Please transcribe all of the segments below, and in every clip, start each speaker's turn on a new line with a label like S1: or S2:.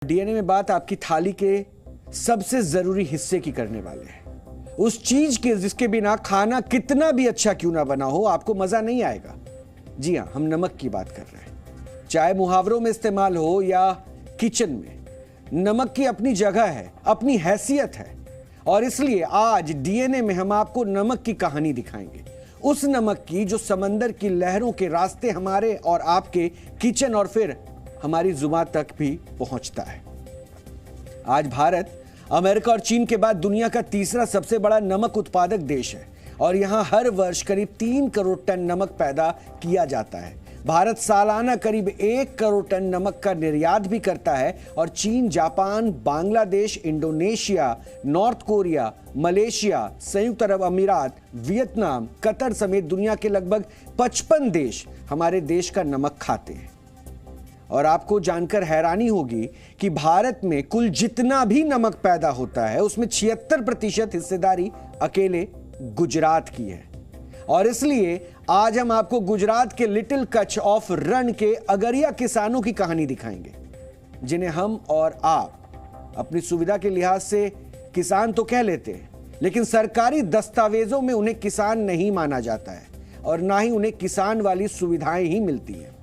S1: DNA में बात आपकी थाली के सबसे जरूरी हिस्से की करने वाले हैं। उस चीज के जिसके बिना खाना कितना भी अच्छा क्यों ना बना हो, आपको मजा नहीं आएगा। जी हां, हम नमक की बात कर रहे हैं। चाहे मुहावरों में इस्तेमाल हो या किचन में, नमक की अपनी जगह है, अपनी हैसियत है। और इसलिए आज डीएनए में हम आपको नमक की कहानी दिखाएंगे। उस नमक की जो समंदर की लहरों के रास्ते हमारे और आपके किचन और फिर हमारी जुबान तक भी पहुंचता है। आज भारत अमेरिका और चीन के बाद दुनिया का तीसरा सबसे बड़ा नमक उत्पादक देश है और यहां हर वर्ष करीब 3 करोड़ टन नमक पैदा किया जाता है। भारत सालाना करीब 1 करोड़ टन नमक का निर्यात भी करता है और चीन, Japan, Bangladesh, Indonesia, north Korea, Malaysia, संयुक्त अरब अमीरात, वियतनाम, कतर समेत दुनिया के लगभग 55 देश हमारे देश का नमक खाते हैं। और आपको जानकर हैरानी होगी कि भारत में कुल जितना भी नमक पैदा होता है उसमें 76% हिस्सेदारी अकेले गुजरात की है। और इसलिए आज हम आपको गुजरात के लिटिल कच्छ ऑफ रण के अगरिया किसानों की कहानी दिखाएंगे, जिन्हें हम और आप अपनी सुविधा के लिहाज से किसान तो कह लेते हैं, लेकिन सरकारी दस्तावेजों में उन्हें किसान नहीं माना जाता है और ना ही उन्हें किसान वाली सुविधाएं ही मिलती हैं।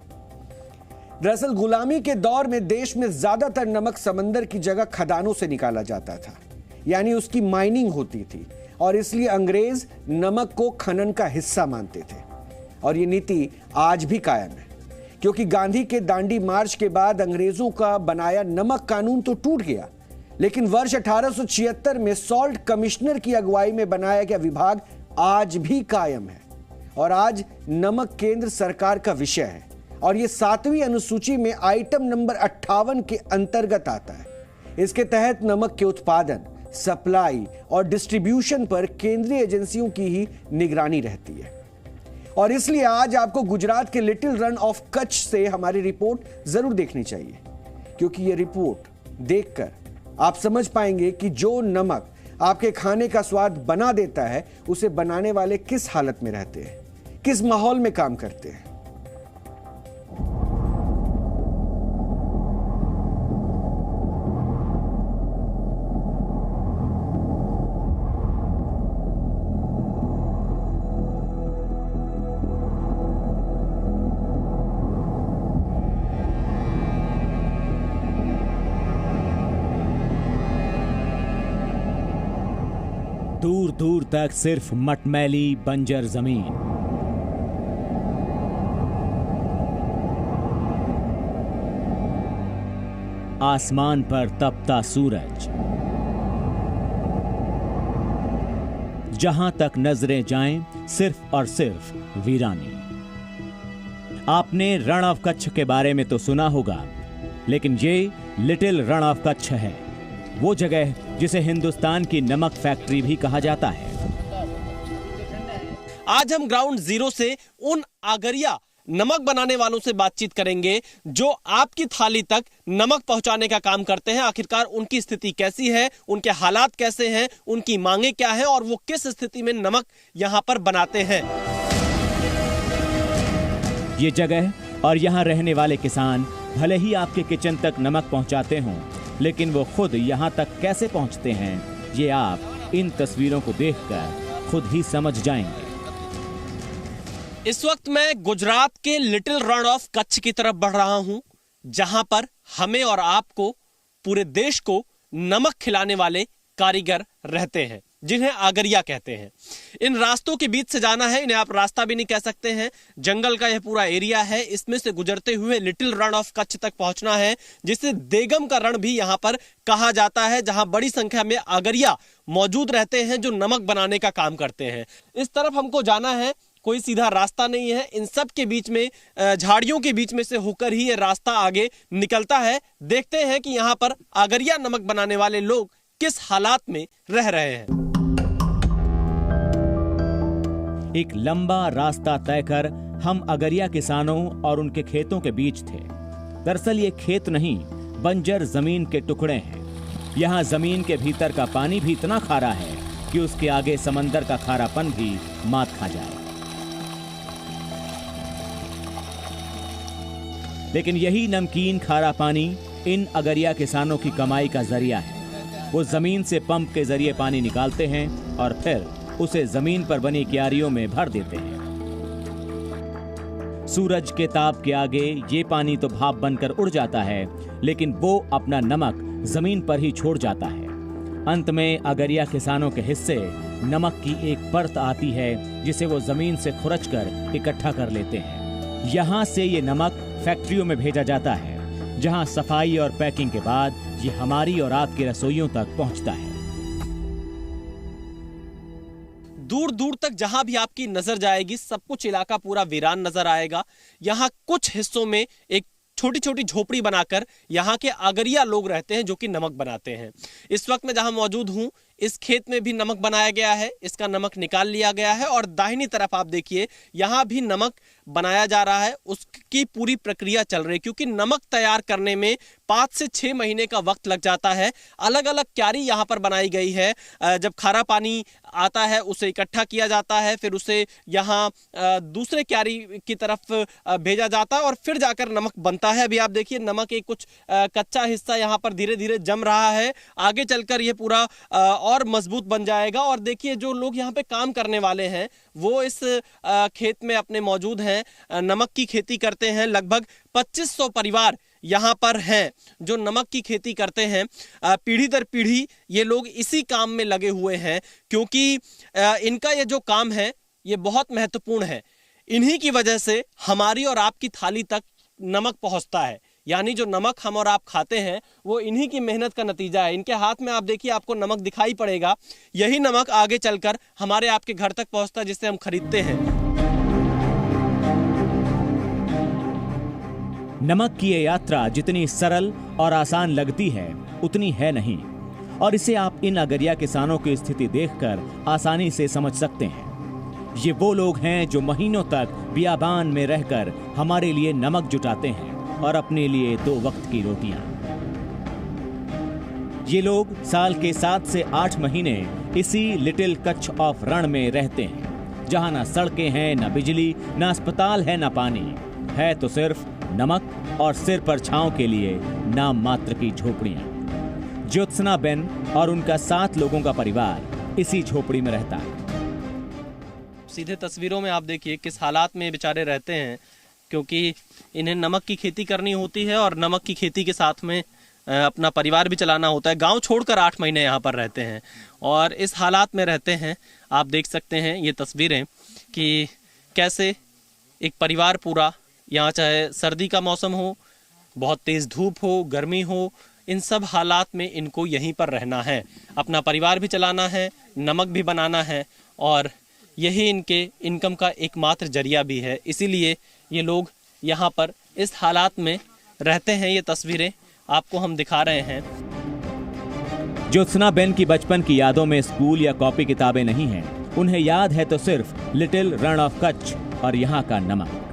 S1: दरअसल गुलामी के दौर में देश में ज्यादातर नमक समंदर की जगह खदानों से निकाला जाता था, यानी उसकी माइनिंग होती थी और इसलिए अंग्रेज नमक को खनन का हिस्सा मानते थे। और ये नीति आज भी कायम है, क्योंकि गांधी के दांडी मार्च के बाद अंग्रेजों का बनाया नमक कानून तो टूट गया, लेकिन वर्ष 1876 में सॉल्ट कमिश्नर की अगुवाई में बनाया गया विभाग आज भी कायम है और आज नमक केंद्र सरकार का विषय है और ये 7वीं अनुसूची में आइटम नंबर 58 के अंतर्गत आता है। इसके तहत नमक के उत्पादन, सप्लाई और डिस्ट्रीब्यूशन पर केंद्रीय एजेंसियों की ही निगरानी रहती है। और इसलिए आज आपको गुजरात के लिटिल रन ऑफ कच्छ से हमारी रिपोर्ट जरूर देखनी चाहिए, क्योंकि यह रिपोर्ट देखकर आप समझ पाएंगे कि जो नमक आपके खाने का स्वाद बना देता है उसे बनाने वाले किस हालत में रहते हैं, किस माहौल में काम करते हैं।
S2: दूर दूर तक सिर्फ मटमैली बंजर जमीन। आसमान पर तपता सूरज। जहां तक नजरें जाएं सिर्फ और सिर्फ वीरानी। आपने रण ऑफ कच्छ के बारे में तो सुना होगा, लेकिन ये लिटिल रण ऑफ कच्छ है, वो जगह जिसे हिंदुस्तान की नमक फैक्ट्री भी कहा जाता है।
S3: आज हम ग्राउंड जीरो से उन आगरिया नमक बनाने वालों से बातचीत करेंगे जो आपकी थाली तक नमक पहुंचाने का काम करते हैं। आखिरकार उनकी स्थिति कैसी है, उनके हालात कैसे हैं, उनकी मांगे क्या है और वो किस स्थिति में नमक यहां पर बनाते हैं।
S2: ये जगह और यहां रहने वाले किसान भले ही आपके किचन तक नमक पहुंचाते हों, लेकिन वो खुद यहां तक कैसे पहुंचते हैं, ये आप इन तस्वीरों को देखकर खुद ही समझ जाएंगे।
S3: इस वक्त मैं गुजरात के लिटिल रण ऑफ कच्छ की तरफ बढ़ रहा हूं, जहां पर हमें और आपको, पूरे देश को नमक खिलाने वाले कारीगर रहते हैं, जिन्हें आगरिया कहते हैं। इन रास्तों के बीच से जाना है, इन्हें आप रास्ता भी नहीं कह सकते हैं। जंगल का यह पूरा एरिया है, इसमें से गुजरते हुए लिटिल रण ऑफ कच्छ तक पहुंचना है, जिसे देगम का रण भी यहां पर कहा जाता है, जहां बड़ी संख्या में आगरिया मौजूद रहते हैं जो नमक बनाने का काम करते हैं। इस तरफ हमको जाना है, कोई सीधा रास्ता नहीं है, इन सब के बीच में झाड़ियों के बीच में से होकर ही ये रास्ता आगे निकलता है। देखते हैं कि यहां पर आगरिया नमक बनाने वाले लोग किस हालात में रह रहे हैं।
S2: एक लंबा रास्ता तय कर हम अगरिया किसानों और उनके खेतों के बीच थे। दरअसल ये खेत नहीं, बंजर जमीन के टुकड़े हैं। यहाँ जमीन के भीतर का पानी भी इतना खारा है कि उसके आगे समंदर का खारापन भी मात खा जाए। लेकिन यही नमकीन खारा पानी इन अगरिया किसानों की कमाई का जरिया है। वो जमीन से पंप के जरिए पानी निकालते हैं और फिर उसे जमीन पर बनी क्यारियों में भर देते हैं। सूरज के ताप के आगे ये पानी तो भाप बनकर उड़ जाता है, लेकिन वो अपना नमक जमीन पर ही छोड़ जाता है। अंत में अगरिया किसानों के हिस्से नमक की एक परत आती है, जिसे वो जमीन से खुरचकर इकट्ठा कर लेते हैं। यहाँ से ये नमक फैक्ट्रियों में भेजा जाता है, जहाँ सफाई और पैकिंग के बाद ये हमारी और आपकी रसोइयों तक पहुँचता है।
S3: दूर दूर तक जहां भी आपकी नजर जाएगी, सब कुछ इलाका पूरा वीरान नजर आएगा। यहाँ कुछ हिस्सों में एक छोटी छोटी झोपड़ी बनाकर यहाँ के अगरिया लोग रहते हैं, जो कि नमक बनाते हैं। इस वक्त मैं जहां मौजूद हूं, इस खेत में भी नमक बनाया गया है, इसका नमक निकाल लिया गया है और दाहिनी तरफ आप देखिए यहाँ भी नमक बनाया जा रहा है। उसकी पूरी प्रक्रिया चल रही है, क्योंकि नमक तैयार करने में 5 से 6 महीने का वक्त लग जाता है। अलग अलग क्यारी यहाँ पर बनाई गई है। जब खारा पानी आता है उसे इकट्ठा किया जाता है, फिर उसे यहाँ दूसरे क्यारी की तरफ भेजा जाता है और फिर जाकर नमक बनता है। अभी आप देखिए नमक एक कुछ कच्चा हिस्सा यहाँ पर धीरे धीरे जम रहा है, आगे चलकर ये पूरा और मजबूत बन जाएगा। और देखिए जो लोग यहाँ पे काम करने वाले हैं वो इस खेत में अपने मौजूद हैं, नमक की खेती करते हैं। लगभग 2500 परिवार यहाँ पर हैं जो नमक की खेती करते हैं। पीढ़ी दर पीढ़ी ये लोग इसी काम में लगे हुए हैं, क्योंकि इनका ये जो काम है ये बहुत महत्वपूर्ण है। इन्हीं की वजह से हमारी और आपकी थाली तक नमक पहुंचता है। यानी जो नमक हम और आप खाते हैं वो इन्हीं की मेहनत का नतीजा है। इनके हाथ में आप देखिए, आपको नमक दिखाई पड़ेगा। यही नमक आगे चलकर हमारे आपके घर तक पहुंचता है, जिससे हम खरीदते हैं।
S2: नमक की ये यात्रा जितनी सरल और आसान लगती है उतनी है नहीं, और इसे आप इन अगरिया किसानों की स्थिति देखकर आसानी से समझ सकते हैं। ये वो लोग हैं जो महीनों तक बियाबान में रहकर हमारे लिए नमक जुटाते हैं और अपने लिए 2 वक्त की रोटियां। ये लोग साल के 7 से 8 महीने इसी लिटिल कच्छ ऑफ रण में रहते हैं, जहां ना सड़कें हैं, ना बिजली, ना अस्पताल है, ना पानी है, तो सिर्फ नमक और सिर पर छांव के लिए नाम मात्र की झोपड़ियां। ज्योत्सना बेन और उनका 7 लोगों का परिवार इसी झोपड़ी में रहता है।
S3: सीधे तस्वीरों में आप देखिए किस हालात में बेचारे रहते हैं, क्योंकि इन्हें नमक की खेती करनी होती है और नमक की खेती के साथ में अपना परिवार भी चलाना होता है। गांव छोड़कर 8 महीने यहाँ पर रहते हैं और इस हालात में रहते हैं। आप देख सकते हैं ये तस्वीरें कि कैसे एक परिवार पूरा, यहाँ चाहे सर्दी का मौसम हो, बहुत तेज़ धूप हो, गर्मी हो, इन सब हालात में इनको यहीं पर रहना है, अपना परिवार भी चलाना है, नमक भी बनाना है, और यही इनके इनकम का एकमात्र जरिया भी है। इसीलिए ये लोग यहाँ पर इस हालात में रहते हैं। ये तस्वीरें आपको हम दिखा रहे हैं।
S2: ज्योत्सना बेन की बचपन की यादों में स्कूल या कॉपी किताबें नहीं हैं। उन्हें याद है तो सिर्फ लिटिल रण ऑफ कच्छ और यहाँ का नमक।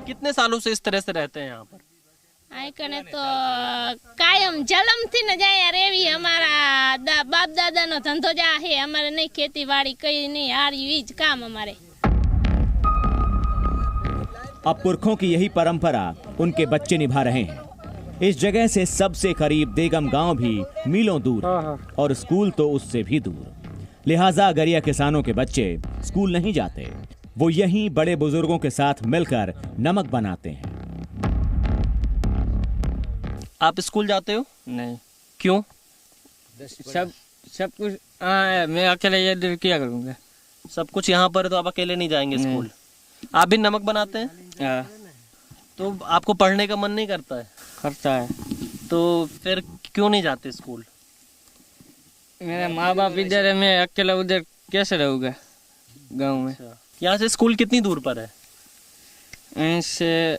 S3: कितने सालों से इस तरह से रहते हैं यहाँ पर?
S4: आई कने तो कायम जलम थी न जाए रेवी। हमारा बाप दादा नो धंधो जा है, हमारे नहीं खेती बाड़ी कई नहीं, यार यूज काम हमारे।
S2: अब पुरखों की यही परंपरा उनके बच्चे निभा रहे हैं। इस जगह से सबसे करीब देगम गांव भी मीलों दूर है और स्कूल तो उससे भी दूर। लिहाजा अगरिया किसानों के बच्चे स्कूल नहीं जाते, वो यहीं बड़े बुजुर्गों के साथ मिलकर नमक बनाते हैं।
S3: आप स्कूल जाते हो?
S5: नहीं।
S3: क्यों?
S5: सब कुछ मैं अकेले ये क्या करूँगा।
S3: सब कुछ यहाँ पर, तो आप अकेले नहीं जाएंगे स्कूल? आप भी नमक बनाते हैं? तो आपको पढ़ने का मन नहीं करता है?
S5: करता है।
S3: तो फिर क्यों नहीं जाते स्कूल?
S5: मेरे माँ बाप इधर है, मैं अकेला उधर कैसे रहूँगा गांव में।
S3: यहाँ से स्कूल कितनी दूर पर है?
S5: इनसे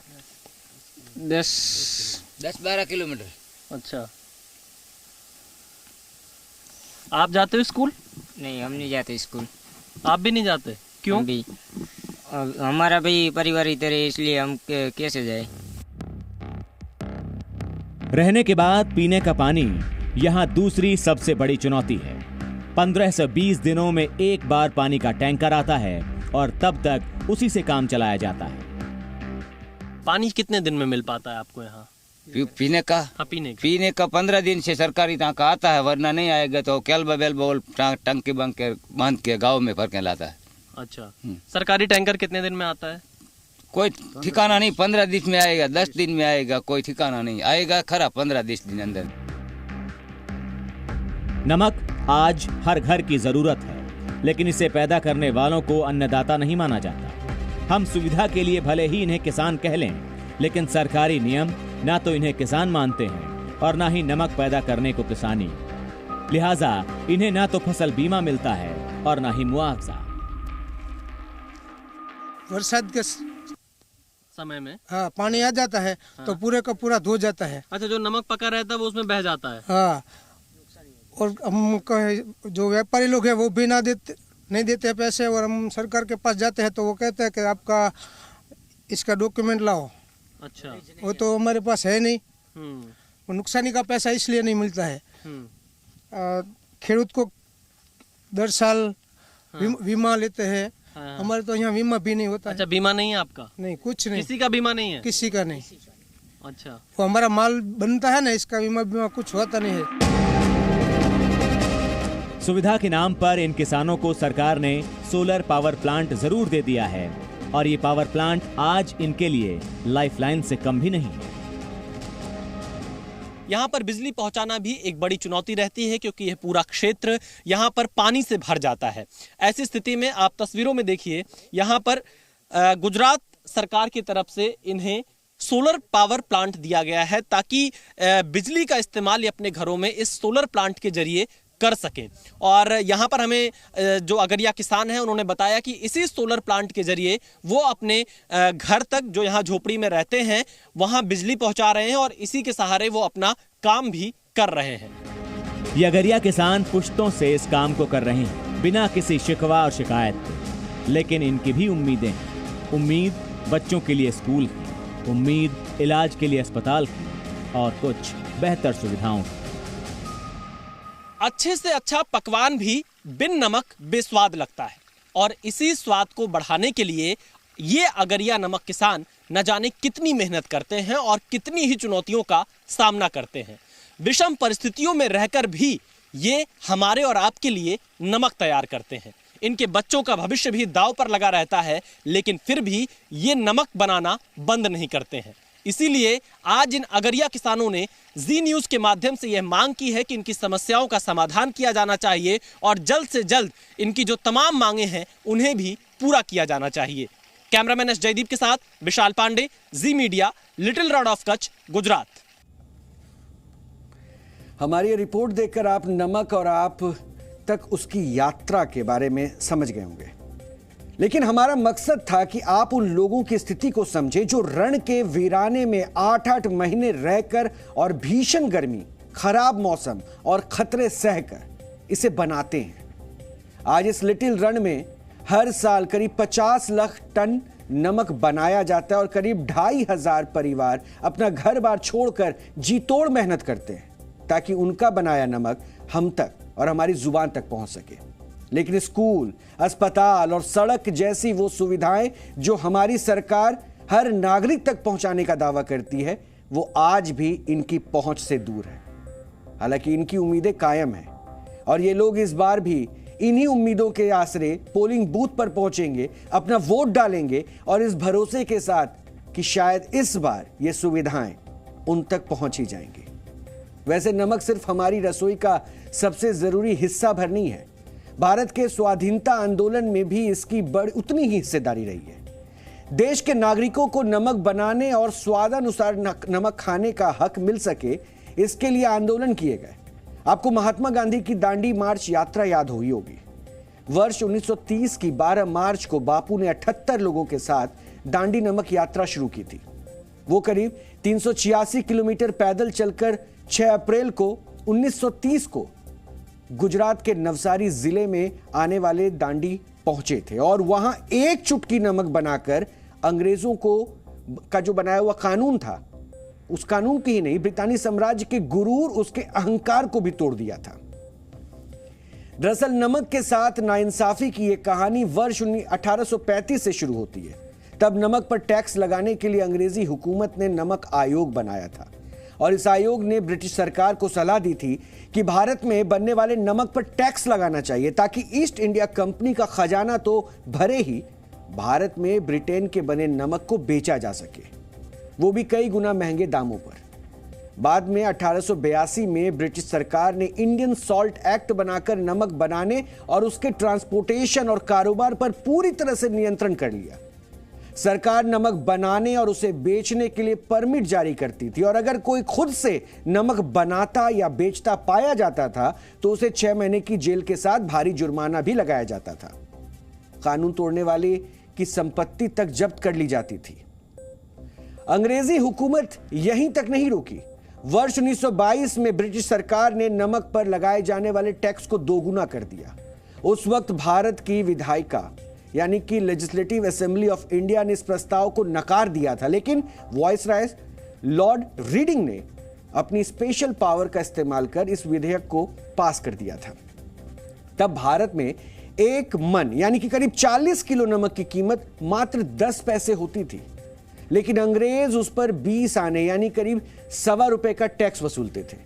S5: 10-12 किलोमीटर।
S3: अच्छा, आप जाते हो स्कूल?
S5: नहीं, हम नहीं जाते स्कूल।
S3: आप भी नहीं जाते? क्यों?
S5: भी हमारा भी परिवार इधर है, इसलिए हम कैसे जाए।
S2: रहने के बाद पीने का पानी यहाँ दूसरी सबसे बड़ी चुनौती है। 15 से 20 दिनों में एक बार पानी का टैंकर आता है और तब तक उसी से काम चलाया जाता है।
S3: पानी कितने दिन में मिल पाता है आपको यहाँ?
S6: पीने का
S3: हाँ, पीने का।
S6: पीने का 15 दिन से सरकारी टाँका आता है, वरना नहीं आएगा तो कैलबा बेलबोल टंकी बांध के गाँव में भर के लाता है।
S3: अच्छा, सरकारी टैंकर कितने दिन में आता है?
S6: कोई ठिकाना नहीं, 15 दिन में आएगा, 10 दिन में आएगा, कोई ठिकाना नहीं, आएगा खरा 15-20 दिन अंदर।
S2: नमक आज हर घर की जरूरत है, लेकिन इसे पैदा करने वालों को अन्नदाता नहीं माना जाता। हम सुविधा के लिए भले ही इन्हें किसान कह लें, लेकिन सरकारी नियम ना तो इन्हें किसान मानते हैं और ना ही नमक पैदा करने को किसानी। लिहाजा इन्हें ना तो फसल बीमा मिलता है और ना ही मुआवजा।
S7: बरसात के
S3: समय में
S7: हाँ पानी आ जाता है तो पूरे का पूरा धो जाता है।
S3: अच्छा, जो नमक पका रहता है वो उसमें बह जाता है।
S7: हाँ, और हम जो व्यापारी लोग हैं वो भी नहीं देते पैसे, और हम सरकार के पास जाते हैं तो वो कहते हैं कि आपका इसका डॉक्यूमेंट लाओ।
S3: अच्छा,
S7: वो तो हमारे पास है नहीं। वो नुकसानी का पैसा इसलिए नहीं मिलता है। खेडूत को दर साल बीमा लेते हैं।
S3: हाँ।
S7: हमारे तो यहाँ बीमा भी नहीं होता।
S3: अच्छा, बीमा नहीं है आपका?
S7: नहीं, कुछ नहीं,
S3: किसी का बीमा नहीं है?
S7: किसी का नहीं।
S3: अच्छा,
S7: वो हमारा माल बनता है ना, इसका बीमा कुछ होता नहीं है।
S2: सुविधा के नाम पर इन किसानों को सरकार ने सोलर पावर प्लांट जरूर दे दिया है, और ये पावर प्लांट आज इनके लिए लाइफलाइन से कम भी नहीं है।
S3: यहाँ पर बिजली पहुंचाना भी एक बड़ी चुनौती रहती है, क्योंकि यह पूरा क्षेत्र यहाँ पर पानी से भर जाता है। ऐसी स्थिति में आप तस्वीरों में देखिए, यहाँ पर गुजरात सरकार की तरफ से इन्हें सोलर पावर प्लांट दिया गया है, ताकि बिजली का इस्तेमाल ये अपने घरों में इस सोलर प्लांट के जरिए कर सके। और यहाँ पर हमें जो अगरिया किसान हैं उन्होंने बताया कि इसी सोलर प्लांट के जरिए वो अपने घर तक, जो यहाँ झोपड़ी में रहते हैं, वहाँ बिजली पहुँचा रहे हैं और इसी के सहारे वो अपना काम भी कर रहे हैं।
S2: ये अगरिया किसान पुश्तों से इस काम को कर रहे हैं, बिना किसी शिकवा और शिकायत के। लेकिन इनकी भी उम्मीदें हैं। उम्मीद बच्चों के लिए स्कूल की, उम्मीद इलाज के लिए अस्पताल की, और कुछ बेहतर सुविधाओं की।
S3: अच्छे से अच्छा पकवान भी बिन नमक बेस्वाद लगता है, और इसी स्वाद को बढ़ाने के लिए ये अगरिया नमक किसान न जाने कितनी मेहनत करते हैं और कितनी ही चुनौतियों का सामना करते हैं। विषम परिस्थितियों में रहकर भी ये हमारे और आपके लिए नमक तैयार करते हैं। इनके बच्चों का भविष्य भी दांव पर लगा रहता है, लेकिन फिर भी ये नमक बनाना बंद नहीं करते हैं। इसीलिए आज इन अगरिया किसानों ने जी न्यूज के माध्यम से यह मांग की है कि इनकी समस्याओं का समाधान किया जाना चाहिए, और जल्द से जल्द इनकी जो तमाम मांगे हैं उन्हें भी पूरा किया जाना चाहिए। कैमरामैन एस जयदीप के साथ विशाल पांडे, जी media, little Rann of Kutch, Gujarat.
S1: हमारी ये रिपोर्ट देखकर आप नमक और आप तक उसकी यात्रा के बारे में समझ गए होंगे, लेकिन हमारा मकसद था कि आप उन लोगों की स्थिति को समझें जो रण के वीराने में 8-8 महीने रहकर और भीषण गर्मी, खराब मौसम और खतरे सहकर इसे बनाते हैं। आज इस लिटिल रण में हर साल करीब 50 लाख टन नमक बनाया जाता है, और करीब 2500 परिवार अपना घर बार छोड़कर जी तोड़ मेहनत करते हैं ताकि उनका बनाया नमक हम तक और हमारी जुबान तक पहुंच सके। लेकिन स्कूल, अस्पताल और सड़क जैसी वो सुविधाएं जो हमारी सरकार हर नागरिक तक पहुंचाने का दावा करती है, वो आज भी इनकी पहुंच से दूर है। हालांकि इनकी उम्मीदें कायम हैं, और ये लोग इस बार भी इन्हीं उम्मीदों के आसरे पोलिंग बूथ पर पहुंचेंगे, अपना वोट डालेंगे, और इस भरोसे के साथ कि शायद इस बार ये सुविधाएं उन तक पहुंच ही जाएंगी। वैसे नमक सिर्फ हमारी रसोई का सबसे जरूरी हिस्सा भर नहीं है। भारत के स्वाधीनता आंदोलन में भी इसकी उतनी ही हिस्सेदारी रही है। देश के नागरिकों को नमक बनाने और स्वादानुसार नमक खाने का हक मिल सके, इसके लिए आंदोलन किए गए। आपको महात्मा गांधी की दांडी मार्च यात्रा याद हुई होगी। वर्ष 1930 की 12 मार्च को बापू ने 78 लोगों के साथ दांडी नमक यात्रा शुरू की थी। वो करीब 386 किलोमीटर पैदल चलकर 6 अप्रैल को 1930 को गुजरात के नवसारी जिले में आने वाले दांडी पहुंचे थे, और वहां एक चुटकी नमक बनाकर अंग्रेजों का जो बनाया हुआ कानून था, उस कानून की ही नहीं, ब्रितानी साम्राज्य के गुरूर, उसके अहंकार को भी तोड़ दिया था। दरअसल नमक के साथ नाइंसाफी की यह कहानी वर्ष 1835 से शुरू होती है। तब नमक पर टैक्स लगाने के लिए अंग्रेजी हुकूमत ने नमक आयोग बनाया था। और इस आयोग ने ब्रिटिश सरकार को सलाह दी थी कि भारत में बनने वाले नमक पर टैक्स लगाना चाहिए ताकि ईस्ट इंडिया कंपनी का खजाना तो भरे ही, भारत में ब्रिटेन के बने नमक को बेचा जा सके, वो भी कई गुना महंगे दामों पर। बाद में 1882 में ब्रिटिश सरकार ने इंडियन सॉल्ट एक्ट बनाकर नमक बनाने और उसके ट्रांसपोर्टेशन और कारोबार पर पूरी तरह से नियंत्रण कर लिया। सरकार नमक बनाने और उसे बेचने के लिए परमिट जारी करती थी और अगर कोई खुद से नमक बनाता या बेचता पाया जाता था तो उसे 6 महीने की जेल के साथ भारी जुर्माना भी लगाया जाता था। कानून तोड़ने वाले की संपत्ति तक जब्त कर ली जाती थी। अंग्रेजी हुकूमत यहीं तक नहीं रुकी। वर्ष 1922 में ब्रिटिश सरकार ने नमक पर लगाए जाने वाले टैक्स को दोगुना कर दिया। उस वक्त भारत की विधायिका यानी कि लेजिस्लेटिव असेंबली ऑफ इंडिया ने इस प्रस्ताव को नकार दिया था, लेकिन वॉइसरॉय लॉर्ड रीडिंग ने अपनी स्पेशल पावर का इस्तेमाल कर इस विधेयक को पास कर दिया था। तब भारत में 1 मन यानी कि करीब 40 किलो नमक की कीमत मात्र 10 पैसे होती थी, लेकिन अंग्रेज उस पर 20 आने यानी करीब ₹1.25 का टैक्स वसूलते थे।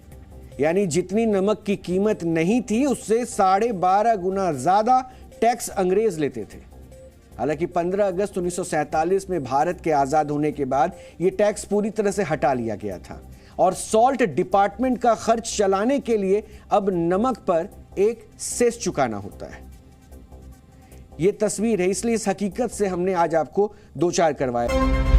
S1: यानी जितनी नमक की कीमत नहीं थी उससे 12.5 गुना ज्यादा टैक्स अंग्रेज लेते थे। हालांकि 15 अगस्त 1947 में भारत के आजाद होने के बाद यह टैक्स पूरी तरह से हटा लिया गया था और सॉल्ट डिपार्टमेंट का खर्च चलाने के लिए अब नमक पर एक सेस चुकाना होता है। यह तस्वीर है, इसलिए इस हकीकत से हमने आज आपको दो चार करवाया।